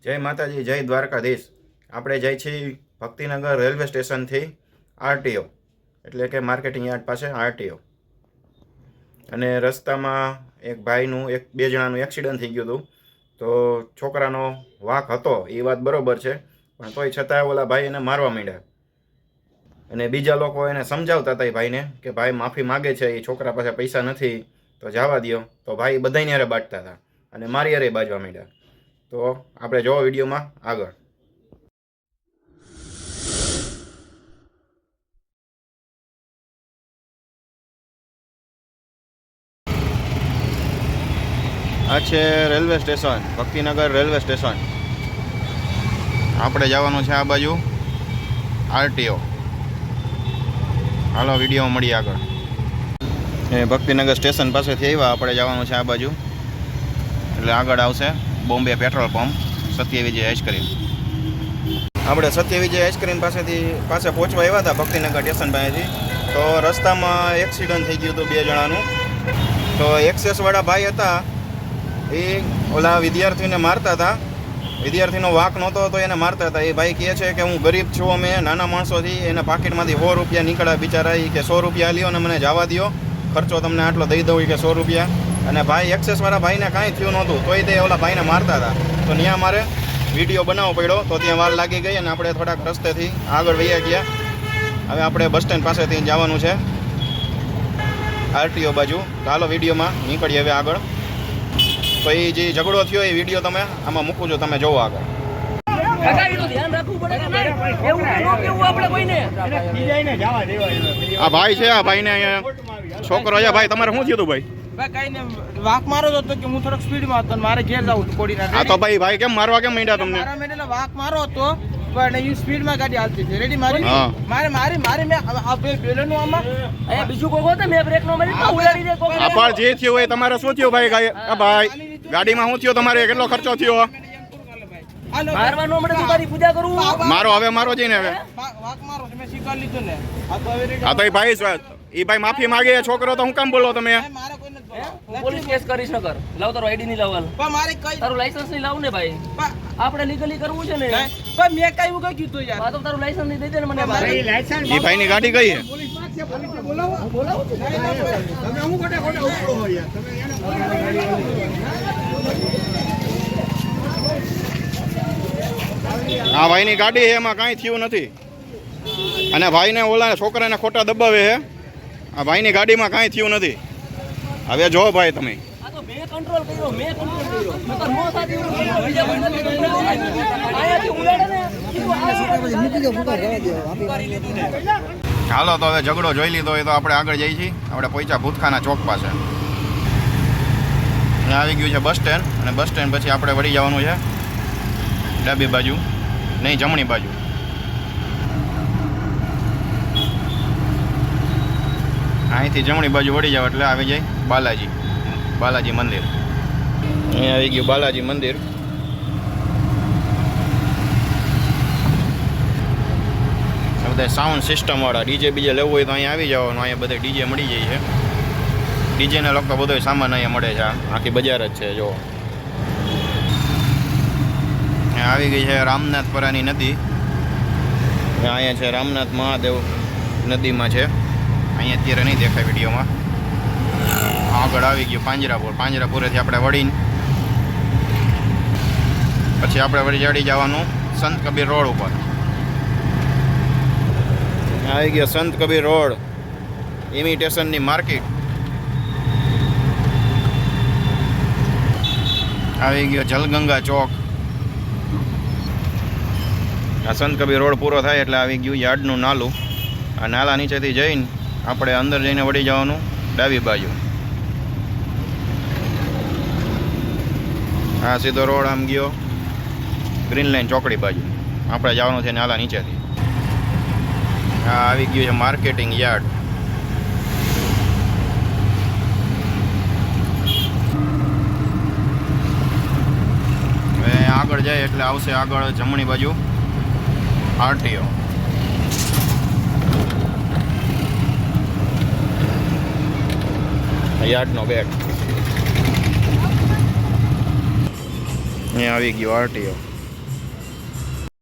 જય માતાજી, જય દ્વારકાધીશ। આપણે જઈ છીએ ભક્તિનગર રેલવે સ્ટેશનથી આરટીઓ એટલે કે માર્કેટિંગ યાર્ડ પાસે આરટીઓ। અને રસ્તામાં એક ભાઈનું બે જણાનું એક્સિડન્ટ થઈ ગયું હતું। તો છોકરાનો વાંક હતો એ વાત બરોબર છે, પણ તોય છતાં ઓલા ભાઈ એને મારવા માંડ્યા અને બીજા લોકો એને સમજાવતા હતા એ ભાઈને કે ભાઈ માફી માગે છે, એ છોકરા પાસે પૈસા નથી તો જવા દો। તો ભાઈ બધાને હારે બાંટતા હતા અને મારી હારે બાજવા માંડ્યા। તો આપણે જોવો વિડીયોમાં આગળ। આ છે railway station, Bhaktinagar railway station. આપણે જવાનું છે આ બાજુ આરટીઓ। હાલો વિડીયોમાં મળીએ આગળ। એ ભક્તિનગર સ્ટેશન પાસેથી આવ્યા, આપણે જવાનું છે આ બાજુ, એટલે આગળ આવશે બોમ્બે પેટ્રોલ પંપ, સત્ય વિજય આઈસ્ક્રીમ। આપણે સત્ય વિજય આઈસ્ક્રીમ પાસે પહોંચવા આવ્યા હતા ભક્તિનગર સ્ટેશન પાસેથી। તો રસ્તામાં એક્સિડન્ટ થઈ ગયું હતું બે જણાનું। તો એક્સેસવાળા ભાઈ હતા એ ઓલા વિદ્યાર્થીને મારતા હતા, વિદ્યાર્થીનો વાંક નહોતો તો એને મારતા હતા। એ ભાઈ કહે છે કે હું ગરીબ છું, અમે નાના માણસોથી, એના પાકીટમાંથી 100 રૂપિયા નીકળ્યા બિચારા, એ કે 100 રૂપિયા લ્યો અને મને જવા દો, ખર્ચો તમને આટલો દઈ દઉં કે 100 રૂપિયા। અને ભાઈ એક્સેસવાળા ભાઈને કાંઈ થયું નહોતું તોય તે ઓલા ભાઈને મારતા હતા। તો ત્યાં મારે વિડીયો બનાવવો પડ્યો, તો ત્યાં વાર લાગી ગઈ અને આપણે થોડાક રસ્તેથી આગળ વહ્યા ગયા। હવે આપણે બસ સ્ટેન્ડ પાસેથી જવાનું છે આરટીઓ બાજુ। તો હાલો વિડીયોમાં નીકળીએ હવે આગળ। તો એ જે ઝઘડો થયો એ વિડીયો તમે આમાં મૂકું છો, તમે જોવો આગળ। આ ભાઈ છે, આ ભાઈને અહીંયા છોકરો છે। ભાઈ તમારે શું થયું હતું ભાઈ? વાક મારો હતો કે હું થોડોક સ્પીડમાં હતો, મારે ઘેર જવું હતું કોડીના। આ તો ભાઈ કેમ મારવા કેમ માંડ્યા તમને? વાક મારો હતો પણ એ સ્પીડમાં ગાડી હાલતી હતી, રેડી મારી મારી મેં પેલોનું આમાં અહીંયા બીજું કોક હતો, મેં બ્રેક નો મારી તો ઉડાડી દે કોક। આ પણ જે થયું હોય તમારે શું થયું ભાઈ? આ ભાઈ ગાડીમાં શું થયું તમારે? કેટલો ખર્ચો થયો? મારવાનો મને તો તારી પૂજા કરું। મારો હવે મારો જઈને હવે વાક મારો મેં સ્વીકાર લીધો ને। આ તો એ ભાઈ માફી માંગે છોકરો, તો હું કેમ બોલો તમે? પોલીસ કેસ કરીશ નકર લાવ તારો આઈડી ની લાવલ, પણ મારે કઈ તારું લાયસન્સ ની લાવ ને ભાઈ, આપણે લીગલી કરવું છે ને। પણ મેં કઈ એવું કઈ કીધું યાર? આ તો તારું લાયસન્સ ની દઈ દે ને મને। ભાઈ લાયસન્સ એ ભાઈ ની ગાડી કઈ છે? પોલીસ માં છે, પોલીસ ને બોલાવો તમે હું ખોટે ખોટે ઉપડો હો યાર તમે એને આ ભાઈની ગાડી છે, એમાં કાંઈ થયું નથી અને ભાઈને ઓલા છોકરાને ખોટા દબાવે છે। આ ભાઈની ગાડીમાં કાંઈ થયું નથી। હવે જો ભાઈ તમે આ તો મેં કંટ્રોલ કર્યો, મેં કંટ્રોલ કર્યો નકર નો સાથી બીજા કોઈ નથી આયાથી ઉડાડે ને કીધું આ મૂકી દો ફૂકા જવા દો કરી લીધું ને। હાલો તો હવે ઝઘડો જોઈ લીધો હોય તો આપણે આગળ જઈએ છીએ। આપણે પહોંચ્યા ભૂતખાના ચોક પાસે, અહીંયા આવી ગયું છે બસ સ્ટેન્ડ, અને બસ સ્ટેન્ડ પછી આપણે વળી જવાનું છે ડાબી બાજુ, નહીં જમણી બાજુ। અહીંથી જમણી બાજુ વળી જાવ એટલે આવી જાય બાલાજી મંદિર। અહીંયા આવી ગયું બાલાજી મંદિર। બધા સાઉન્ડ સિસ્ટમ વાળા ડીજે બીજે લેવું હોય તો અહીંયા આવી જવાનું, અહીંયા બધે ડીજે મળી જાય છે। ડીજેને લગતો બધો સામાન અહીંયા મળે છે, આખી બજાર જ છે। જો આવી ગઈ છે રામનાથપરાની નદી, અહીંયા છે રામનાથ મહાદેવ નદીમાં છે, અહીંયા અત્યારે નહીં દેખાય વિડીયોમાં। આગળ આવી ગયું પાંજરાપુર, પાંજરાપુરેથી આપણે વળીને પછી આપણે વળી ચડી જવાનું સંત કબીર રોડ ઉપર। આવી ગયો સંત કબીર રોડ, ઇમિટેશનની માર્કેટ આવી ગયો, જલગંગા ચોક। આ સંત કબીર રોડ પૂરો થાય એટલે આવી ગયું યાર્ડનું નાલું। આ નાલા નીચેથી જઈને આપણે અંદર જઈને વળી જવાનું ડાબી બાજુ। આ સીધો રોડ આમ ગયો ગ્રીન લાઈન ચોકડી બાજુ, આપણે જવાનું છે નાલા નીચેથી। આ આવી ગયું છે માર્કેટિંગ યાર્ડ। હવે આગળ જાય એટલે આવશે આગળ જમણી બાજુ આરટીઓ। યાર્ડનો ગેટ, અહીંયા આવી ગયો આરટીઓ।